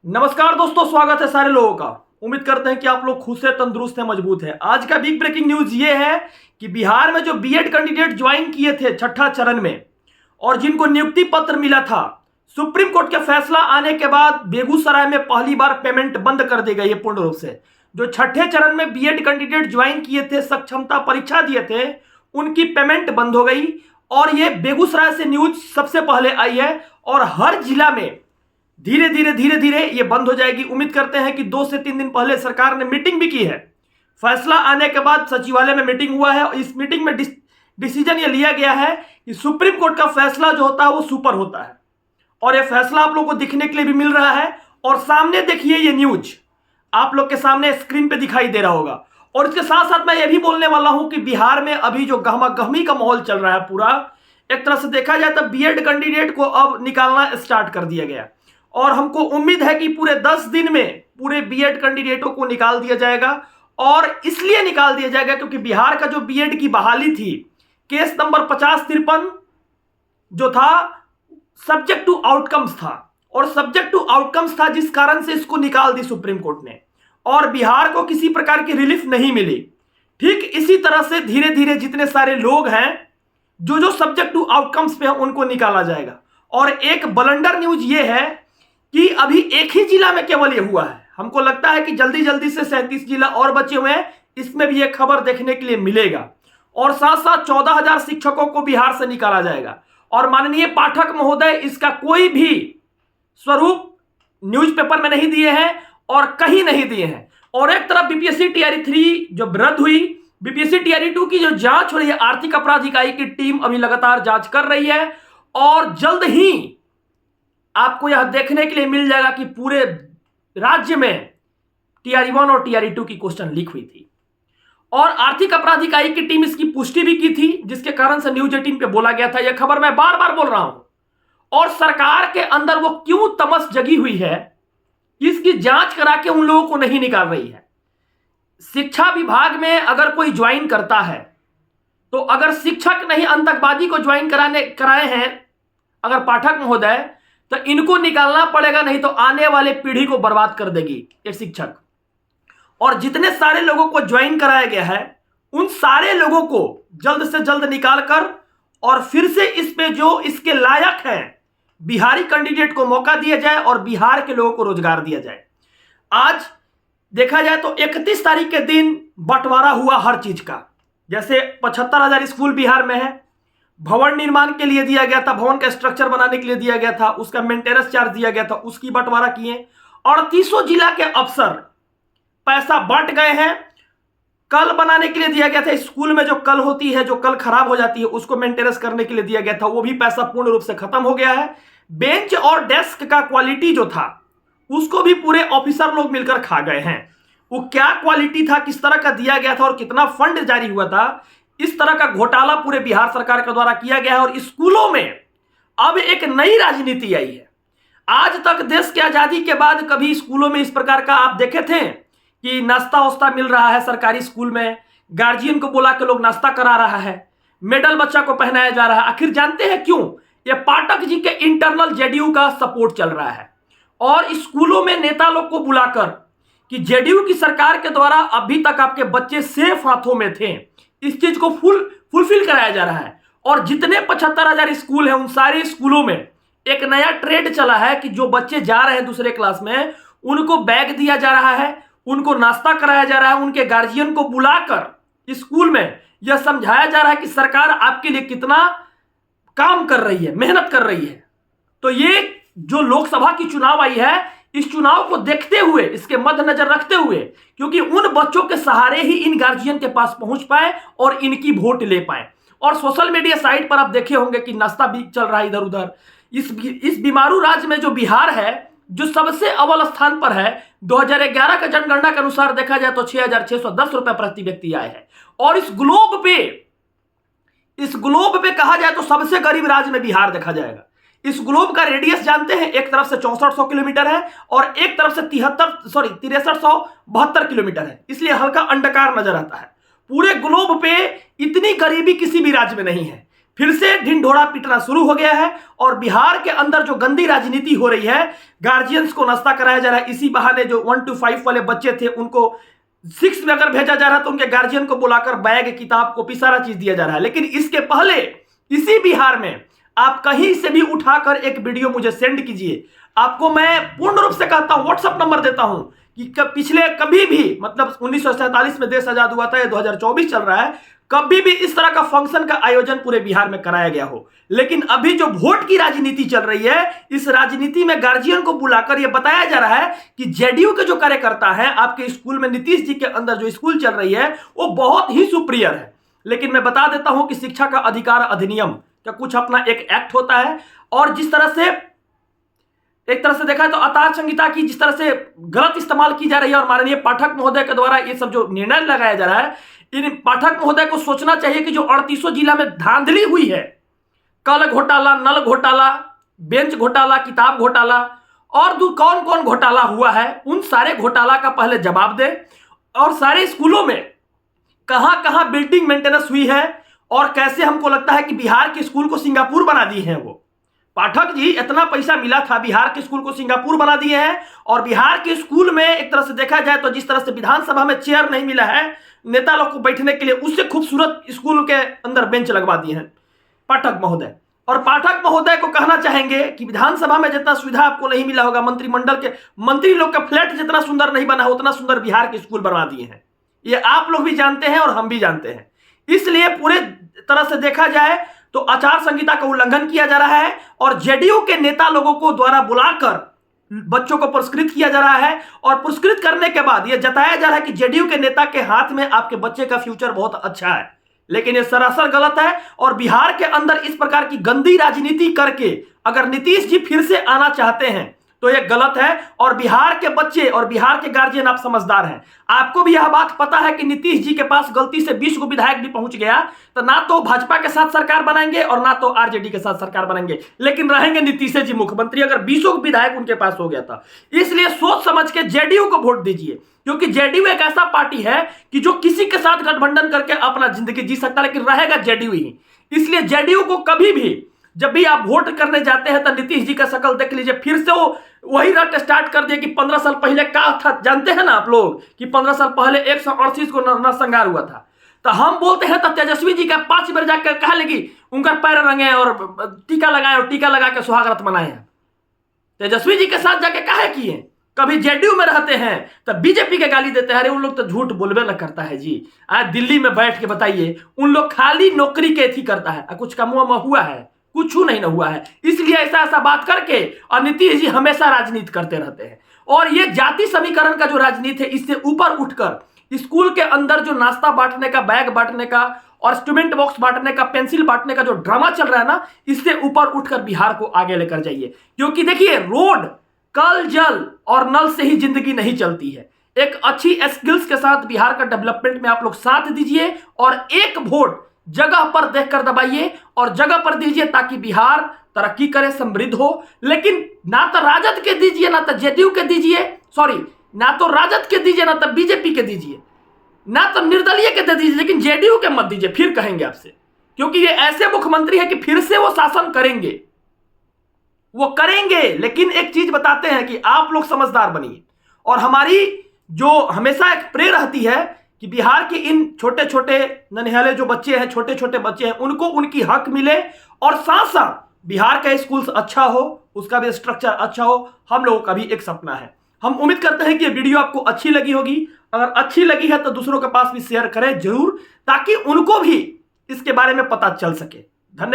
नमस्कार दोस्तों, स्वागत है सारे लोगों का। उम्मीद करते हैं कि आप लोग खुश है, तंदुरुस्त है, मजबूत है। आज का बिग ब्रेकिंग न्यूज ये है कि बिहार में जो बीएड कैंडिडेट ज्वाइन किए थे छठा चरण में और जिनको नियुक्ति पत्र मिला था, सुप्रीम कोर्ट के फैसला आने के बाद बेगूसराय में पहली बार पेमेंट बंद कर दी गई है पूर्ण रूप से। जो छठे चरण में बीएड कैंडिडेट ज्वाइन किए थे, सक्षमता परीक्षा दिए थे, उनकी पेमेंट बंद हो गई। और ये बेगूसराय से न्यूज सबसे पहले आई है और हर जिला में धीरे धीरे ये बंद हो जाएगी। उम्मीद करते हैं कि 2 से 3 दिन पहले सरकार ने मीटिंग भी की है। फैसला आने के बाद सचिवालय में मीटिंग हुआ है और इस मीटिंग में डिसीजन ये लिया गया है कि सुप्रीम कोर्ट का फैसला जो होता है वो सुपर होता है। और ये फैसला आप लोगों को दिखने के लिए भी मिल रहा है। और सामने देखिए, ये न्यूज आप लोग के सामने स्क्रीन पे दिखाई दे रहा होगा। और इसके साथ साथ मैं ये भी बोलने वाला हूं कि बिहार में अभी जो गहमा गहमी का माहौल चल रहा है पूरा, एक तरह से देखा जाए तो बीएड कैंडिडेट को अब निकालना स्टार्ट कर दिया गया। और हमको उम्मीद है कि पूरे 10 दिन में पूरे बीएड कैंडिडेटों को निकाल दिया जाएगा। और इसलिए निकाल दिया जाएगा क्योंकि बिहार का जो बीएड की बहाली थी, केस नंबर 5053 जो था, सब्जेक्ट टू आउटकम्स था। और सब्जेक्ट टू आउटकम्स था जिस कारण से इसको निकाल दी सुप्रीम कोर्ट ने और बिहार को किसी प्रकार की रिलीफ नहीं मिली। ठीक इसी तरह से धीरे धीरे जितने सारे लोग हैं जो सब्जेक्ट टू आउटकम्स पे हैं, उनको निकाला जाएगा। और एक ब्लंडर न्यूज ये है कि अभी एक ही जिला में केवल ये हुआ है। हमको लगता है कि जल्दी जल्दी से 37 जिला और बचे हुए हैं, इसमें भी एक खबर देखने के लिए मिलेगा। और साथ साथ 14,000 शिक्षकों को बिहार से निकाला जाएगा। और माननीय पाठक महोदय इसका कोई भी स्वरूप न्यूज़पेपर में नहीं दिए हैं और कहीं नहीं दिए हैं। और एक तरफ बीपीएससी टीआरई 3 जो रद्द हुई, बीपीएससी टीआरई 2 की जो जांच हो रही है, आर्थिक अपराध इकाई की टीम अभी लगातार जांच कर रही है। और जल्द ही आपको यह देखने के लिए मिल जाएगा कि पूरे राज्य में टीआरई 1 और टीआरई 2 की क्वेश्चन लीक हुई थी। और आर्थिक अपराध इकाई की टीम इसकी पुष्टि भी की थी, जिसके कारण से न्यूज 18 पे बोला गया था। यह खबर मैं बार बार बोल रहा हूं। और सरकार के अंदर वो क्यों तमस जगी हुई है, इसकी जांच करा के उन लोगों को नहीं निकाल रही है। शिक्षा विभाग में अगर कोई ज्वाइन करता है तो अगर शिक्षक नहीं आतंकवादी को ज्वाइन कराए हैं अगर पाठक महोदय, तो इनको निकालना पड़ेगा, नहीं तो आने वाले पीढ़ी को बर्बाद कर देगी ये शिक्षक। और जितने सारे लोगों को ज्वाइन कराया गया है, उन सारे लोगों को जल्द से जल्द निकाल कर और फिर से इस पे जो इसके लायक हैं बिहारी कैंडिडेट को मौका दिया जाए और बिहार के लोगों को रोजगार दिया जाए। आज देखा जाए तो 31 तारीख के दिन बंटवारा हुआ हर चीज का। जैसे 75,000 स्कूल बिहार में है, भवन निर्माण के लिए दिया गया था, भवन का स्ट्रक्चर बनाने के लिए दिया गया था, उसका मेंटेनेंस चार्ज दिया गया था, उसकी बंटवारा किए। और 300 जिला के अफसर पैसा बांट गए हैं। कल बनाने के लिए दिया गया था, स्कूल में जो कल होती है, जो कल खराब हो जाती है, उसको मेंटेनेंस करने के लिए दिया गया था, वो भी पैसा पूर्ण रूप से खत्म हो गया है। बेंच और डेस्क का क्वालिटी जो था, उसको भी पूरे ऑफिसर लोग मिलकर खा गए हैं। वो क्या क्वालिटी था, किस तरह का दिया गया था और कितना फंड जारी हुआ था, इस तरह का घोटाला पूरे बिहार सरकार के द्वारा किया गया है। और स्कूलों में अब एक नई राजनीति आई है। आज तक देश की आजादी के बाद कभी स्कूलों में इस प्रकार का आप देखे थे कि नाश्ता वास्ता मिल रहा है सरकारी स्कूल में, गार्जियन को बुला के लोग नाश्ता करा रहा है, मेडल बच्चा को पहनाया जा रहा है। आखिर जानते हैं क्यों? ये पाठक जी के इंटरनल जेडीयू का सपोर्ट चल रहा है। और स्कूलों में नेता लोग को बुलाकर कि जेडीयू की सरकार के द्वारा अभी तक आपके बच्चे सेफ हाथों में थे, इस चीज को फुलफिल कराया जा रहा है। और जितने 75,000 स्कूल हैं, उन सारे स्कूलों में एक नया ट्रेंड चला है कि जो बच्चे जा रहे हैं दूसरे क्लास में, उनको बैग दिया जा रहा है, उनको नाश्ता कराया जा रहा है, उनके गार्जियन को बुलाकर स्कूल में यह समझाया जा रहा है कि सरकार आपके लिए कितना काम कर रही है, मेहनत कर रही है। तो ये जो लोकसभा की चुनाव आई है, इस चुनाव को देखते हुए, इसके मद्देनजर रखते हुए, क्योंकि उन बच्चों के सहारे ही इन गार्जियन के पास पहुंच पाए और इनकी वोट ले पाए। और सोशल मीडिया साइट पर आप देखे होंगे कि नाश्ता भी चल रहा है इधर उधर। इस बीमारू राज्य में जो बिहार है, जो सबसे अव्वल स्थान पर है, 2011 का जनगणना के अनुसार देखा जाए तो 6,610 रुपए प्रति व्यक्ति आए हैं। और इस ग्लोब पे कहा जाए तो सबसे गरीब राज्य में बिहार देखा जाएगा। इस ग्लोब का रेडियस जानते हैं, एक तरफ से 6400 किलोमीटर है और एक तरफ से 6372 किलोमीटर है, इसलिए हल्का अंडाकार नजर आता है। पूरे ग्लोब पे इतनी गरीबी किसी भी राज्य में नहीं है। फिर से ढिंढोरा पीटना शुरू हो गया है और बिहार के अंदर जो गंदी राजनीति हो रही है, गार्जियंस को नाश्ता कराया जा रहा है, इसी बहाने जो 1 to 5 वाले बच्चे थे उनको 6 में अगर भेजा जा रहा है तो उनके गार्जियन को बुलाकर बैग, किताब, कॉपी सारा चीज दिया जा रहा है। लेकिन इसके पहले इसी बिहार में आप कहीं से भी उठाकर एक वीडियो मुझे सेंड कीजिए, आपको मैं पूर्ण रूप से कहता हूं, व्हाट्सएप नंबर देता हूं कि पिछले कभी भी, मतलब 1947 में देश आजाद हुआ था, ये 2024 चल रहा है, कभी भी इस तरह का फंक्शन का आयोजन पूरे बिहार में कराया गया हो। लेकिन अभी जो वोट की राजनीति चल रही है, इस राजनीति में गार्जियन को बुलाकर यह बताया जा रहा है कि जेडीयू के जो कार्यकर्ता हैं आपके स्कूल में, नीतीश जी के अंदर जो स्कूल चल रही है वो बहुत ही सुपीरियर है। लेकिन मैं बता देता हूं कि शिक्षा का अधिकार अधिनियम का कुछ अपना एक एक्ट होता है, और जिस तरह से एक तरह से देखा है तो आचार संहिता की जिस तरह से गलत इस्तेमाल की जा रही है, और माननीय पाठक महोदय के द्वारा ये सब जो निर्णय लगाया जा रहा है, इन पाठक महोदय को सोचना चाहिए कि जो 38 जिला में धांधली हुई है, कल घोटाला, नल घोटाला, बेंच घोटाला, किताब घोटाला और कौन कौन घोटाला हुआ है, उन सारे घोटाला का पहले जवाब दे, और सारे स्कूलों में कहां कहां बिल्डिंग मेंटेनेंस हुई है, और कैसे हमको लगता है कि बिहार के स्कूल को सिंगापुर बना दिए हैं। वो पाठक जी, इतना पैसा मिला था, बिहार के स्कूल को सिंगापुर बना दिए हैं। और बिहार के स्कूल में एक तरह से देखा जाए तो जिस तरह से विधानसभा में चेयर नहीं मिला है नेता लोग को बैठने के लिए, उससे खूबसूरत स्कूल के अंदर बेंच लगवा दिए हैं पाठक महोदय। और पाठक महोदय को कहना चाहेंगे कि विधानसभा में जितना सुविधा आपको नहीं मिला होगा, मंत्रिमंडल के मंत्री लोग का फ्लैट जितना सुंदर नहीं बना, उतना सुंदर बिहार के स्कूल बनवा दिए हैं। ये आप लोग भी जानते हैं और हम भी जानते हैं। इसलिए पूरे तरह से देखा जाए तो आचार संहिता का उल्लंघन किया जा रहा है, और जेडीयू के नेता लोगों को द्वारा बुलाकर बच्चों को पुरस्कृत किया जा रहा है, और पुरस्कृत करने के बाद यह जताया जा रहा है कि जेडीयू के नेता के हाथ में आपके बच्चे का फ्यूचर बहुत अच्छा है। लेकिन यह सरासर गलत है, और बिहार के अंदर इस प्रकार की गंदी राजनीति करके अगर नीतीश जी फिर से आना चाहते हैं तो यह गलत है। और बिहार के बच्चे और बिहार के गार्जियन आप समझदार हैं, आपको भी यह बात पता है कि नीतीश जी के पास गलती से 20 को विधायक भी पहुंच गया तो ना तो भाजपा के साथ सरकार बनाएंगे और ना तो आरजेडी के साथ सरकार बनाएंगे, लेकिन रहेंगे नीतीश जी मुख्यमंत्री, अगर 20 विधायक उनके पास हो गया था। इसलिए सोच समझ के जेडीयू को वोट दीजिए, क्योंकि जेडीयू एक ऐसा पार्टी है कि जो किसी के साथ गठबंधन करके अपना जिंदगी जी सकता है, लेकिन रहेगा जेडीयू ही। इसलिए जेडीयू को कभी भी जब भी आप वोट करने जाते हैं तो नीतीश जी का शक्ल देख लीजिए, फिर से वो वही रट स्टार्ट कर दिया कि 15 साल पहले क्या था। जानते हैं ना आप लोग कि 15 साल पहले 138 को नरसंहार हुआ था। तो हम बोलते हैं तो तेजस्वी जी का 5 बार जाकर कहा लेगी उनका पैर रंगे और टीका लगाए, और टीका लगा के सुहागरात मनाए हैं। तेजस्वी जी के साथ जाके कहा किए, कभी जेडीयू में रहते हैं तो बीजेपी के गाली देते हैं। अरे उन लोग तो झूठ बोलबे न करता है जी। आज दिल्ली में बैठ के बताइए, उन लोग खाली नौकरी के थी करता है, कुछ कम हुआ है, कुछ नहीं ना हुआ है। इसलिए ऐसा बात करके और नीतीश जी हमेशा राजनीति करते रहते हैं। और ये जाति समीकरण का जो राजनीति है, इससे ऊपर उठकर स्कूल के अंदर जो नाश्ता बांटने का, बैग बांटने का और स्टूडेंट बॉक्स बांटने का, पेंसिल बांटने का जो ड्रामा चल रहा है ना, इससे ऊपर उठकर बिहार को आगे लेकर जाइए। क्योंकि देखिए, रोड, कल, जल और नल से ही जिंदगी नहीं चलती है। एक अच्छी स्किल्स के साथ बिहार का डेवलपमेंट में आप लोग साथ दीजिए, और एक वोट जगह पर देखकर दबाइए और जगह पर दीजिए, ताकि बिहार तरक्की करे, समृद्ध हो। लेकिन ना तो राजद के दीजिए, ना तो जेडीयू के दीजिए, ना तो राजद के दीजिए, ना तो बीजेपी के दीजिए, ना तो निर्दलीय के दे दीजिए, लेकिन जेडीयू के मत दीजिए। फिर कहेंगे आपसे, क्योंकि ये ऐसे मुख्यमंत्री है कि फिर से वो शासन करेंगे, वो करेंगे। लेकिन एक चीज बताते हैं कि आप लोग समझदार बनिए, और हमारी जो हमेशा एक प्रे रहती है कि बिहार के इन छोटे छोटे नन्हाले जो बच्चे हैं, छोटे छोटे बच्चे हैं, उनको उनकी हक मिले, और साथ साथ बिहार का स्कूल अच्छा हो, उसका भी स्ट्रक्चर अच्छा हो। हम लोगों का भी एक सपना है। हम उम्मीद करते हैं कि ये वीडियो आपको अच्छी लगी होगी। अगर अच्छी लगी है तो दूसरों के पास भी शेयर करें जरूर, ताकि उनको भी इसके बारे में पता चल सके। धन्यवाद।